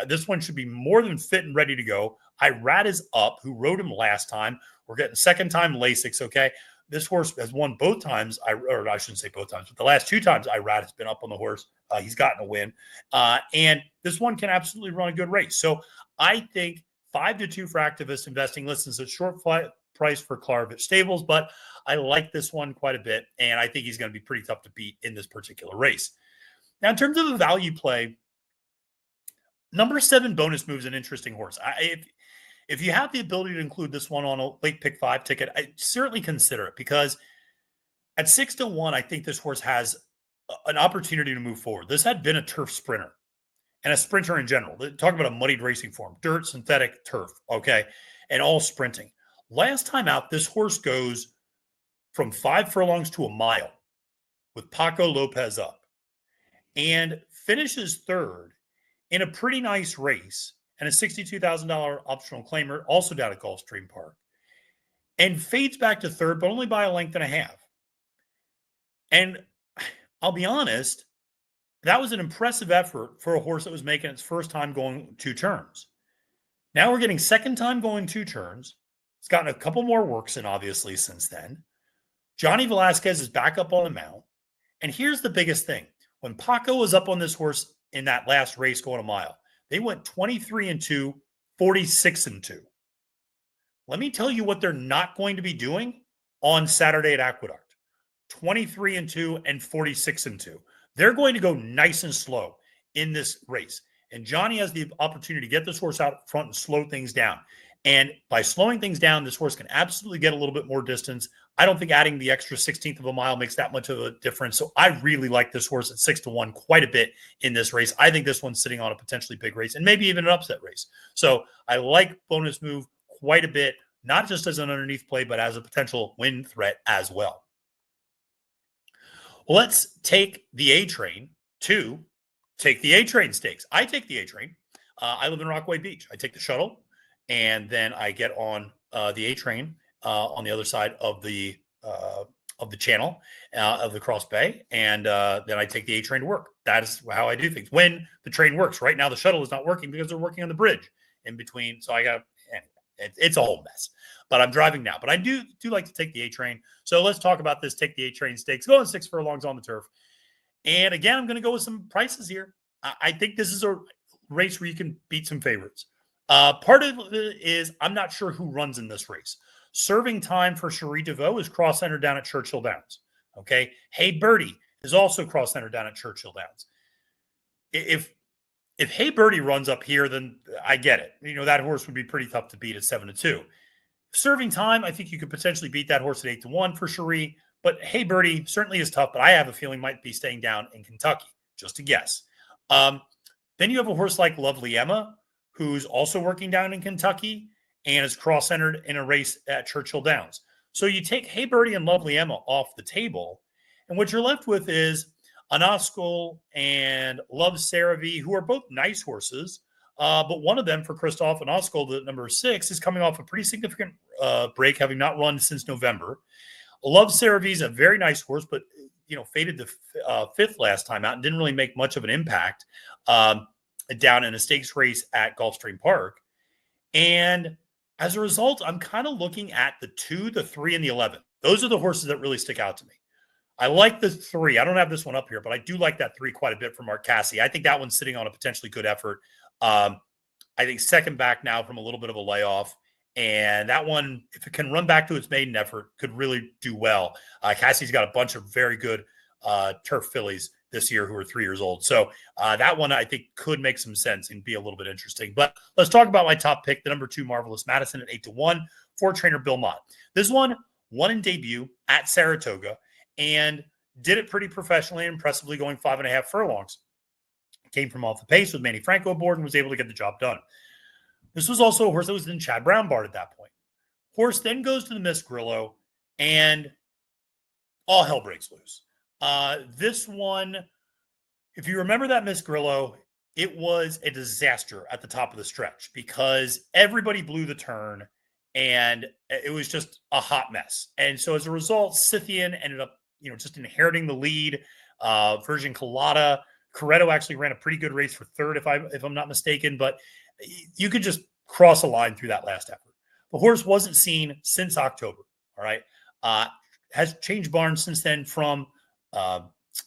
This one should be more than fit and ready to go. Irad is up, who rode him last time. We're getting second time Lasix, okay? This horse has won both times, or I shouldn't say both times, but the last 2 times Irad has been up on the horse. He's gotten a win. And this one can absolutely run a good race. So I think 5-2 for activist investing. Listen, it's a short price for Clarvich Stables, but I like this one quite a bit, and I think he's going to be pretty tough to beat in this particular race. Now, in terms of the value play, number 7 Bonus Move's an interesting horse. If you have the ability to include this one on a late pick 5 ticket, I certainly consider it, because at 6-1, I think this horse has an opportunity to move forward. This had been a turf sprinter and a sprinter in general. Talk about a muddied racing form, dirt, synthetic, turf, okay, and all sprinting. Last time out, this horse goes from 5 furlongs to a mile with Paco Lopez up and finishes third in a pretty nice race and a $62,000 optional claimer, also down at Gulfstream Park, and fades back to third, but only by a length and a half. And I'll be honest, that was an impressive effort for a horse that was making its first time going 2 turns. Now we're getting second time going 2 turns. It's gotten a couple more works in, obviously, since then. Johnny Velasquez is back up on the mount. And here's the biggest thing. When Paco was up on this horse in that last race going a mile, they went 23-2, 46-2. Let me tell you what they're not going to be doing on Saturday at Aqueduct. 23-2 and 46-2. They're going to go nice and slow in this race. And Johnny has the opportunity to get this horse out front and slow things down. And by slowing things down, this horse can absolutely get a little bit more distance. I don't think adding the extra 16th of a mile makes that much of a difference. So I really like this horse at 6-1 quite a bit in this race. I think this one's sitting on a potentially big race and maybe even an upset race. So I like Bonus Move quite a bit, not just as an underneath play, but as a potential win threat as well. Let's take the A-Train to take the A-Train stakes. I take the A-Train. I live in Rockaway Beach. I take the shuttle, and then I get on the A-Train on the other side of the channel of the Cross Bay, and then I take the A-Train to work. That is how I do things when the train works. Right now, the shuttle is not working because they're working on the bridge in between. So I got it's a whole mess. But I'm driving now. But I do like to take the A-Train. So let's talk about this. Take the A-Train stakes. Going 6 furlongs on the turf. And again, I'm going to go with some prices here. I think this is a race where you can beat some favorites. Part of it is I'm not sure who runs in this race. Serving time for Cherie DeVoe is cross-centered down at Churchill Downs. Okay. Hey Birdie is also cross-centered down at Churchill Downs. If Hey Birdie runs up here, then I get it. That horse would be pretty tough to beat at 7-2. Serving time, I think you could potentially beat that horse at 8-1 for Cherie. But Hey Birdie certainly is tough, but I have a feeling might be staying down in Kentucky. Just a guess. Then you have a horse like Lovely Emma, who's also working down in Kentucky and is cross-centered in a race at Churchill Downs. So you take Hey Birdie and Lovely Emma off the table, and what you're left with is Anaskol and Love Saravi, who are both nice horses. But one of them for Christoph Anaskol, the number 6, is coming off a pretty significant break, having not run since November. Love Saravi is a very nice horse, but faded to 5th last time out and didn't really make much of an impact down in a stakes race at Gulfstream Park. And as a result, I'm kind of looking at the 2, the 3, and the 11. Those are the horses that really stick out to me. I like the 3. I don't have this one up here, but I do like that 3 quite a bit from Mark Casse. I think that one's sitting on a potentially good effort. I think second back now from a little bit of a layoff. And that one, if it can run back to its maiden effort, could really do well. Cassie's got a bunch of very good turf fillies this year who are 3 years old. So that one, I think, could make some sense and be a little bit interesting. But let's talk about my top pick, the number 2, Marvelous Madison at 8-1 for trainer Belmont. This one won in debut at Saratoga and did it pretty professionally and impressively, going 5.5 furlongs. Came from off the pace with Manny Franco aboard and was able to get the job done. This was also a horse that was in Chad Brown Bard at that point. Horse then goes to the Miss Grillo, and all hell breaks loose. This one, if you remember that Miss Grillo, it was a disaster at the top of the stretch because everybody blew the turn, and it was just a hot mess. And so as a result, Scythian ended up, just inheriting the lead. Virgin Colada, Corretto actually ran a pretty good race for 3rd, if I'm not mistaken, but you could just cross a line through that last effort. The horse wasn't seen since October. All right. Has changed barns since then from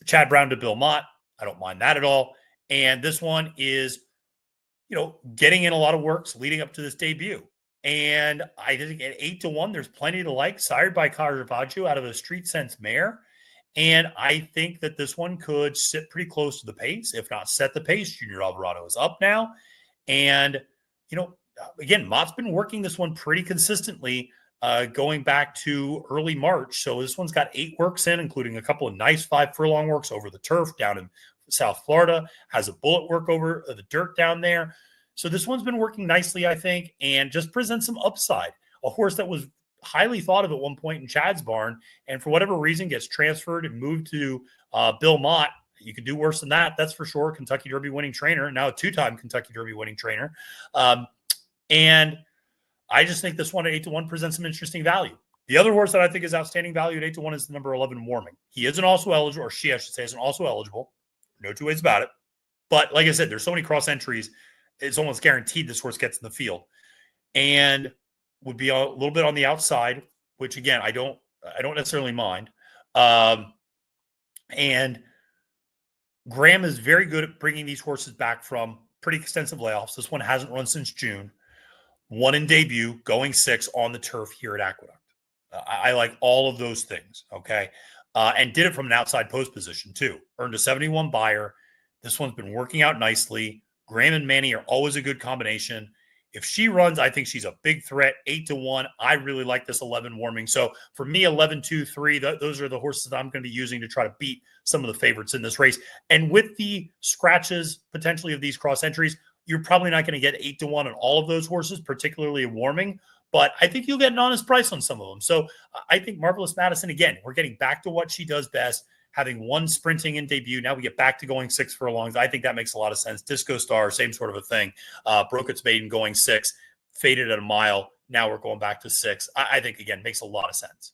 Chad Brown to Belmont. I don't mind that at all. And this one is, getting in a lot of works leading up to this debut. And I think at 8-1, there's plenty to like. Sired by Caravaggio out of a Street Sense mare. And I think that this one could sit pretty close to the pace, if not set the pace. Junior Alvarado is up now. And, again, Mott's been working this one pretty consistently going back to early March. So this one's got 8 works in, including a couple of nice 5 furlong works over the turf down in South Florida, has a bullet work over the dirt down there. So this one's been working nicely, I think, and just presents some upside. A horse that was highly thought of at one point in Chad's barn, and for whatever reason gets transferred and moved to Bill Mott. You could do worse than that, that's for sure. Kentucky Derby winning trainer, now a 2-time Kentucky Derby winning trainer. And I just think this one at 8-1 presents some interesting value. The other horse that I think is outstanding value at 8-1 is the number 11, Warming. He isn't also eligible, or she, I should say, isn't also eligible. No two ways about it. But like I said, there's so many cross entries, it's almost guaranteed this horse gets in the field. And would be a little bit on the outside, which again, I don't necessarily mind. And Graham is very good at bringing these horses back from pretty extensive layoffs. This one hasn't run since June. Won in debut, going 6 on the turf here at Aqueduct. I like all of those things, okay? And did it from an outside post position too. Earned a 71 buyer. This one's been working out nicely. Graham and Manny are always a good combination. If she runs, I think she's a big threat. 8-1. I really like this 11, Warming. So for me, 11, 2, 3, those are the horses that I'm going to be using to try to beat some of the favorites in this race. And with the scratches potentially of these cross entries, you're probably not going to get 8-1 on all of those horses, particularly Warming. But I think you'll get an honest price on some of them. So I think Marvelous Madison, again, we're getting back to what she does best. Having won sprinting in debut, now we get back to going 6 furlongs. I think that makes a lot of sense. Disco Star, same sort of a thing. Broke its maiden going 6, faded at a mile. Now we're going back to 6. I think, again, makes a lot of sense.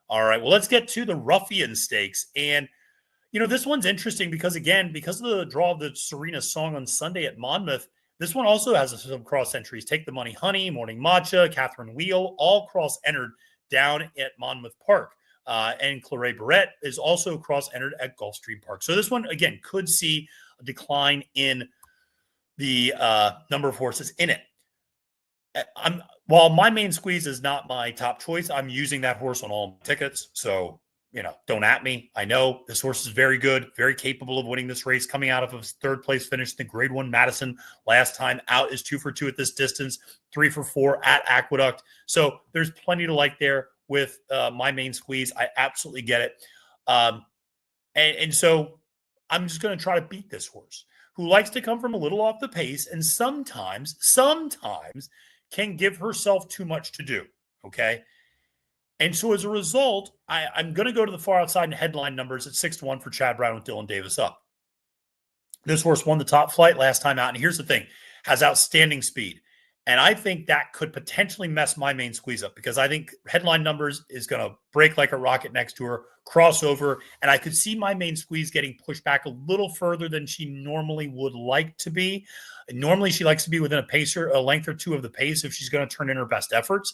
All right, well, let's get to the Ruffian Stakes. And, this one's interesting because, again, because of the draw of the Serena Song on Sunday at Monmouth, this one also has some cross entries. Take the Money Honey, Morning Matcha, Catherine Wheel, all cross entered down at Monmouth Park. and Claret Barrette is also cross-entered at Gulfstream Park. So this one, again, could see a decline in the number of horses in it. While my main squeeze is not my top choice, I'm using that horse on all tickets. So, don't at me. I know this horse is very good, very capable of winning this race. Coming out of a third place finish in the Grade 1 Madison last time out, is 2 for 2 at this distance, 3 for 4 at Aqueduct. So there's plenty to like there with my main squeeze. I absolutely get it. And so I'm just going to try to beat this horse, who likes to come from a little off the pace and sometimes can give herself too much to do. Okay. And so as a result, I'm going to go to the far outside and headline numbers at 6-1 for Chad Brown with Dylan Davis up. This horse won the top flight last time out. And here's the thing, has outstanding speed. And I think that could potentially mess my main squeeze up, because I think headline numbers is going to break like a rocket next to her, crossover. And I could see my main squeeze getting pushed back a little further than she normally would like to be. Normally, she likes to be within a length or two of the pace if she's going to turn in her best efforts.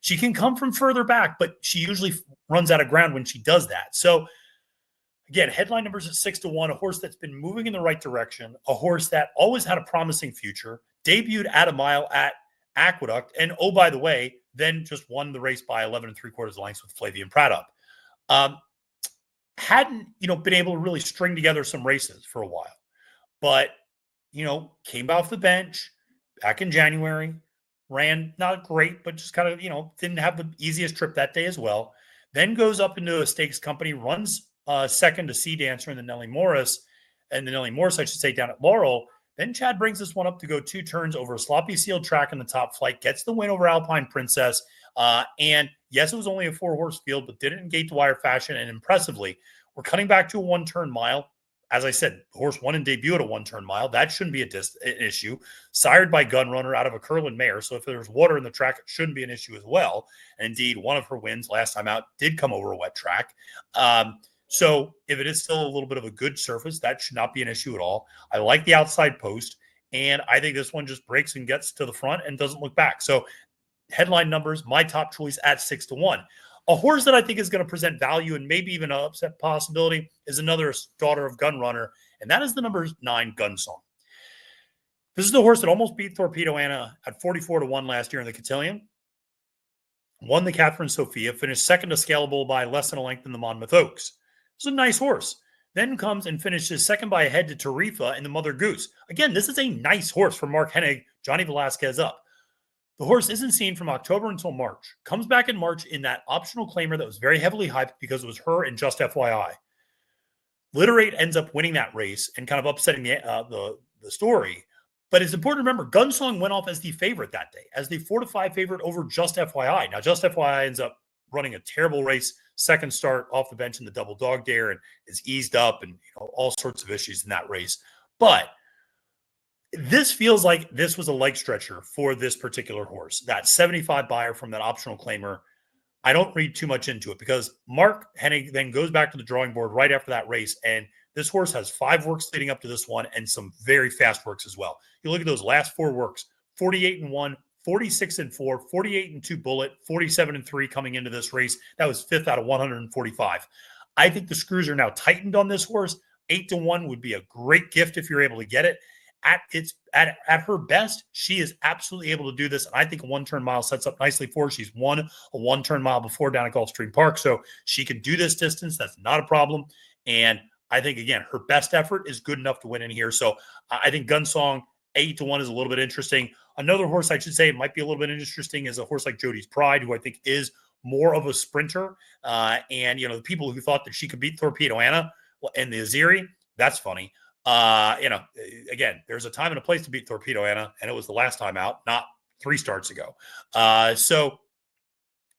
She can come from further back, but she usually runs out of ground when she does that. So again, headline numbers at 6-1, a horse that's been moving in the right direction, a horse that always had a promising future, debuted at a mile at Aqueduct, and oh, by the way, then just won the race by 11 3/4 lengths with Flavian Pratt up. Hadn't, been able to really string together some races for a while, but, came off the bench back in January, ran not great, but just kind of, didn't have the easiest trip that day as well. Then goes up into a stakes company, runs second to Sea Dancer and the Nellie Morris, I should say, down at Laurel. Then Chad brings this one up to go 2 turns over a sloppy sealed track in the top flight, gets the win over Alpine Princess. And yes, it was only a 4-horse field, but did it in gate-to-wire fashion. And impressively, we're cutting back to a 1-turn mile. As I said, the horse won and debuted at a 1-turn mile. That shouldn't be an issue. Sired by Gunrunner out of a Curlin mare. So if there's water in the track, it shouldn't be an issue as well. And indeed, one of her wins last time out did come over a wet track. So if it is still a little bit of a good surface, that should not be an issue at all. I like the outside post, and I think this one just breaks and gets to the front and doesn't look back. So headline numbers, my top choice at 6-1. A horse that I think is going to present value and maybe even an upset possibility is another daughter of Gunrunner, and that is the number 9 Gunsong. This is the horse that almost beat Torpedo Anna at 44-1 last year in the Cotillion. Won the Catherine Sophia, finished second to Scalable by less than a length in the Monmouth Oaks. It's a nice horse. Then comes and finishes second by a head to Tarifa in the Mother Goose. Again, this is a nice horse for Mark Hennig, Johnny Velasquez up. The horse isn't seen from October until March. Comes back in March in that optional claimer that was very heavily hyped because it was her and Just FYI. Literate ends up winning that race and kind of upsetting the story. But it's important to remember, Gunsong went off as the favorite that day, as the 4-5 favorite over Just FYI. Now, Just FYI ends up running a terrible race, second start off the bench in the double dog dare, and is eased up and all sorts of issues in that race. But this feels like this was a leg stretcher for this particular horse. That 75 buyer from that optional claimer, I don't read too much into it, because Mark Hennig then goes back to the drawing board right after that race, and this horse has 5 works leading up to this one and some very fast works as well. You look at those last 4 works, 48-1, 46-4, 48-2 bullet, 47-3 coming into this race. That was 5th out of 145. I think the screws are now tightened on this horse. 8-1 would be a great gift if you're able to get it. At her best, she is absolutely able to do this. And I think a 1-turn mile sets up nicely for her. She's won a 1-turn mile before down at Gulfstream Park, so she can do this distance. That's not a problem. And I think, again, her best effort is good enough to win in here. So I think Gunsong 8-1 is a little bit interesting. Another horse I should say might be a little bit interesting is a horse like Jody's Pride, who I think is more of a sprinter. And, the people who thought that she could beat Torpedo Anna and the Aziri, that's funny. Again, there's a time and a place to beat Torpedo Anna, and it was the last time out, not 3 starts ago. So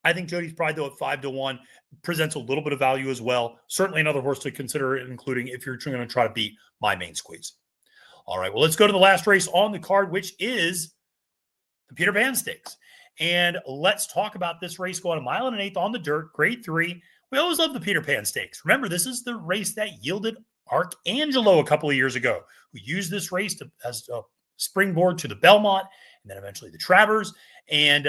I think Jody's Pride, though, at 5-1 presents a little bit of value as well. Certainly another horse to consider, including if you're going to try to beat my main squeeze. All right, well, let's go to the last race on the card, which is the Peter Pan Stakes. And let's talk about this race going 1 1/8 on the dirt, grade 3. We always love the Peter Pan Stakes. Remember, this is the race that yielded Arcangelo a couple of years ago, who used this race as a springboard to the Belmont and then eventually the Travers. And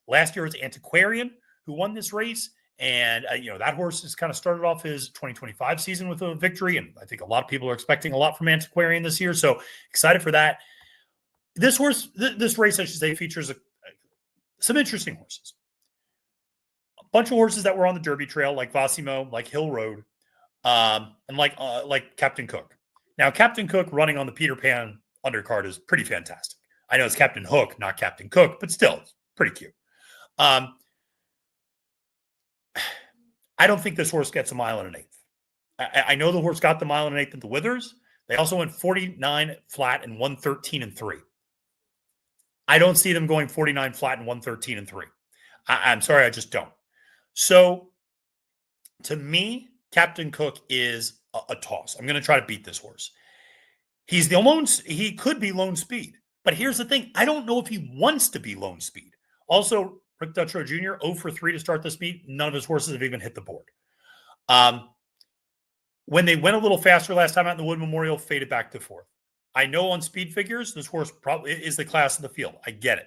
last year was Antiquarian, who won this race. And, that horse has kind of started off his 2025 season with a victory. And I think a lot of people are expecting a lot from Antiquarian this year. So excited for that. This horse, this race, I should say, features some interesting horses. A bunch of horses that were on the Derby Trail, like Vassimo, like Hill Road, and like Captain Cook. Now, Captain Cook running on the Peter Pan undercard is pretty fantastic. I know it's Captain Hook, not Captain Cook, but still, it's pretty cute. I don't think this horse gets a mile and an eighth. I know the horse got the mile and an eighth at the Withers. They also went 49 flat and 113 and 3. I don't see them going 49 flat and 113 and 3. I'm sorry, I just don't. So, to me, Captain Cook is a toss. I'm going to try to beat this horse. He could be lone speed. But here's the thing. I don't know if he wants to be lone speed. Also, Rick Dutrow Jr., 0 for 3 to start this meet. None of his horses have even hit the board. When they went a little faster last time out in the Wood Memorial, faded back to fourth. I know on speed figures, this horse probably is the class of the field. I get it.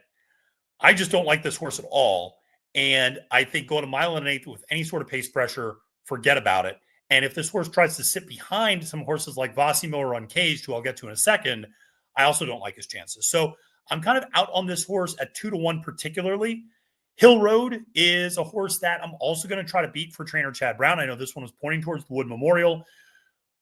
I just don't like this horse at all. And I think going a mile and an eighth with any sort of pace pressure, forget about it. And if this horse tries to sit behind some horses like Vassimo or Uncaged, who I'll get to in a second, I also don't like his chances. So I'm kind of out on this horse at 2-1 particularly. Hill Road is a horse that I'm also going to try to beat for trainer Chad Brown. I know this one was pointing towards the Wood Memorial.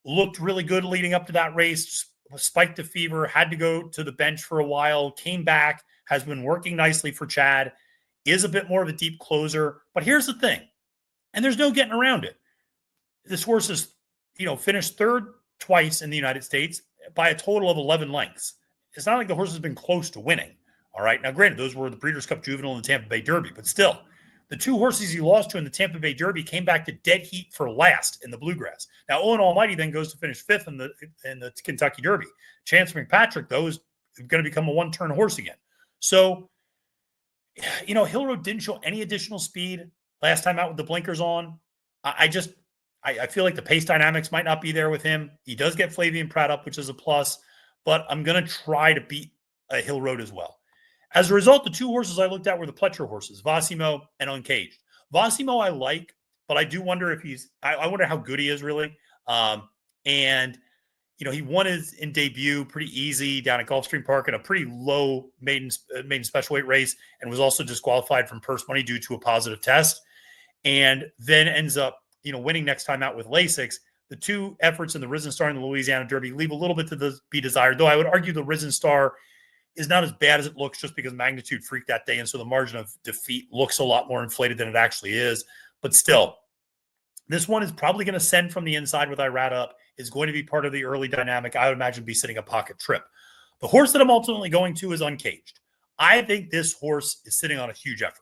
Looked really good leading up to that race. Spiked a fever, had to go to the bench for a while, came back, has been working nicely for Chad, is a bit more of a deep closer. But here's the thing, and there's no getting around it. This horse is, finished third twice in the United States by a total of 11 lengths. It's not like the horse has been close to winning. All right. Now, granted, those were the Breeders' Cup Juvenile and the Tampa Bay Derby, but still, the two horses he lost to in the Tampa Bay Derby came back to dead heat for last in the Bluegrass. Now, Owen Almighty then goes to finish fifth in the Kentucky Derby. Chance McPatrick, though, is going to become a one-turn horse again. So, Hill Road didn't show any additional speed last time out with the blinkers on. I feel like the pace dynamics might not be there with him. He does get Flavian Pratt up, which is a plus, but I'm going to try to beat a Hill Road as well. As a result, the two horses I looked at were the Pletcher horses, Vassimo and Uncaged. Vassimo I like, but I do wonder if I wonder how good he is really. He won his in debut pretty easy down at Gulfstream Park in a pretty low maiden special weight race, and was also disqualified from purse money due to a positive test, and then ends up winning next time out with Lasix. The two efforts in the Risen Star and the Louisiana Derby leave a little bit to be desired, though I would argue the Risen Star is not as bad as it looks just because magnitude freaked that day. And so the margin of defeat looks a lot more inflated than it actually is. But still, this one is probably going to send from the inside with Irad up, is going to be part of the early dynamic. I would imagine be sitting a pocket trip. The horse that I'm ultimately going to is Uncaged. I think this horse is sitting on a huge effort.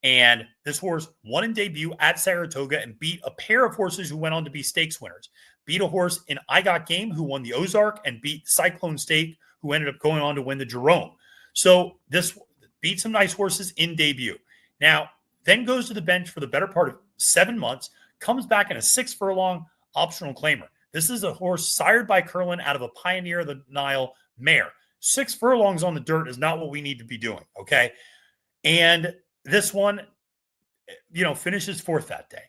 And this horse won in debut at Saratoga and beat a pair of horses who went on to be stakes winners. Beat a horse in I Got Game who won the Ozark, and beat Cyclone State, who ended up going on to win the Jerome. So this beat some nice horses in debut. Now, then goes to the bench for the better part of 7 months, comes back in a 6 furlong optional claimer. This is a horse sired by Curlin out of a Pioneer of the Nile mare. 6 furlongs on the dirt is not what we need to be doing, okay? And this one, finishes fourth that day.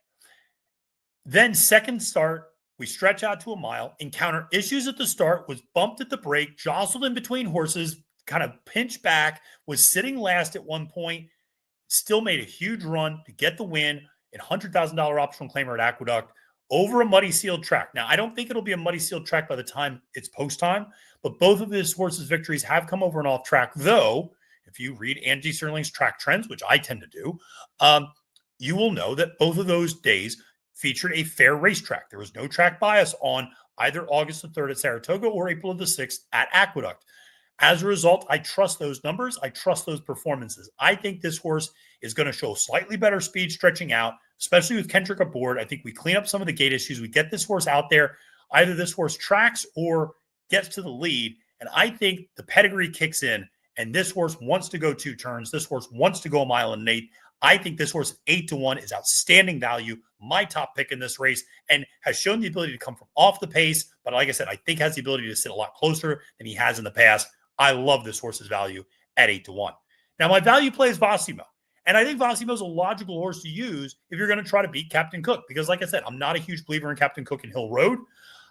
Then second start, we stretch out to a mile, encounter issues at the start, was bumped at the break, jostled in between horses, kind of pinched back, was sitting last at one point, still made a huge run to get the win in $100,000 optional claimer at Aqueduct over a muddy sealed track. Now, I don't think it'll be a muddy sealed track by the time it's post time, but both of this horse's victories have come over and off track, though if you read Angie Sterling's track trends, which I tend to do, you will know that both of those days featured a fair racetrack. There was no track bias on either August the 3rd at Saratoga or April the 6th at Aqueduct. As a result, I trust those numbers. I trust those performances. I think this horse is going to show slightly better speed stretching out, especially with Kendrick aboard. I think we clean up some of the gate issues. We get this horse out there. Either this horse tracks or gets to the lead. And I think the pedigree kicks in, and this horse wants to go 2 turns. This horse wants to go a mile and an eighth. I think this horse 8-1 is outstanding value, my top pick in this race, and has shown the ability to come from off the pace. But like I said, I think has the ability to sit a lot closer than he has in the past. I love this horse's value at 8-1. Now, my value play is Vassimo. And I think Vassimo is a logical horse to use if you're going to try to beat Captain Cook. Because like I said, I'm not a huge believer in Captain Cook and Hill Road.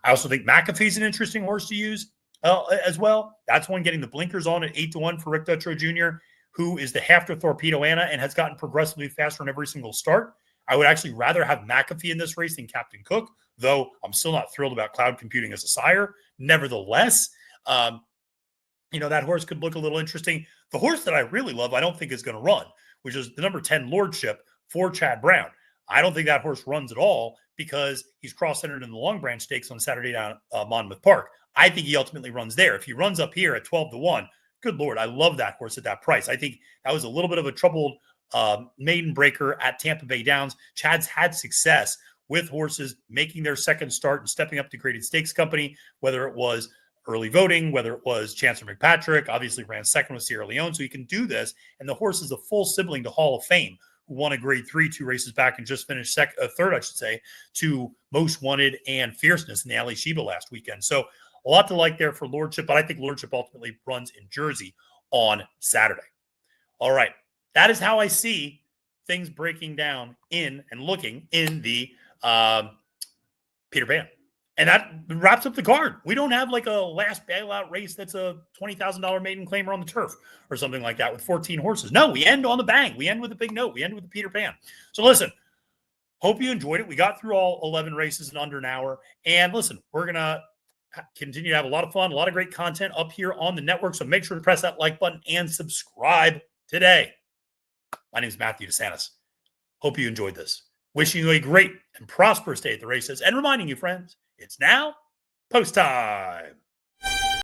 I also think McAfee's an interesting horse to use as well. That's one getting the blinkers on at 8-1 for Rick Dutrow Jr., who is the half to Torpedo Anna and has gotten progressively faster in every single start. I would actually rather have McAfee in this race than Captain Cook, though I'm still not thrilled about Cloud Computing as a sire. Nevertheless, that horse could look a little interesting. The horse that I really love, I don't think is going to run, which is the number 10 Lordship for Chad Brown. I don't think that horse runs at all because he's cross-centered in the Long Branch Stakes on Saturday down at Monmouth Park. I think he ultimately runs there. If he runs up here at 12-1, good Lord, I love that horse at that price. I think that was a little bit of a troubled maiden breaker at Tampa Bay Downs. Chad's had success with horses making their second start and stepping up to Graded Stakes Company, whether it was early voting, whether it was Chancellor McPatrick, obviously ran second with Sierra Leone, so he can do this. And the horse is a full sibling to Hall of Fame, who won a grade 3 2 races back and just finished third, I should say, to Most Wanted and Fierceness in the Ali Sheba last weekend. So a lot to like there for Lordship, but I think Lordship ultimately runs in Jersey on Saturday. All right. That is how I see things breaking down in and looking in the Peter Pan. And that wraps up the card. We don't have like a last bailout race that's a $20,000 maiden claimer on the turf or something like that with 14 horses. No, we end on the bang. We end with a big note. We end with the Peter Pan. So listen, hope you enjoyed it. We got through all 11 races in under an hour. And listen, we're going to continue to have a lot of fun, a lot of great content up here on the network. So make sure to press that like button and subscribe today. My name is Matthew DeSantis. Hope you enjoyed this. Wishing you a great and prosperous day at the races and reminding you, friends, it's now post time.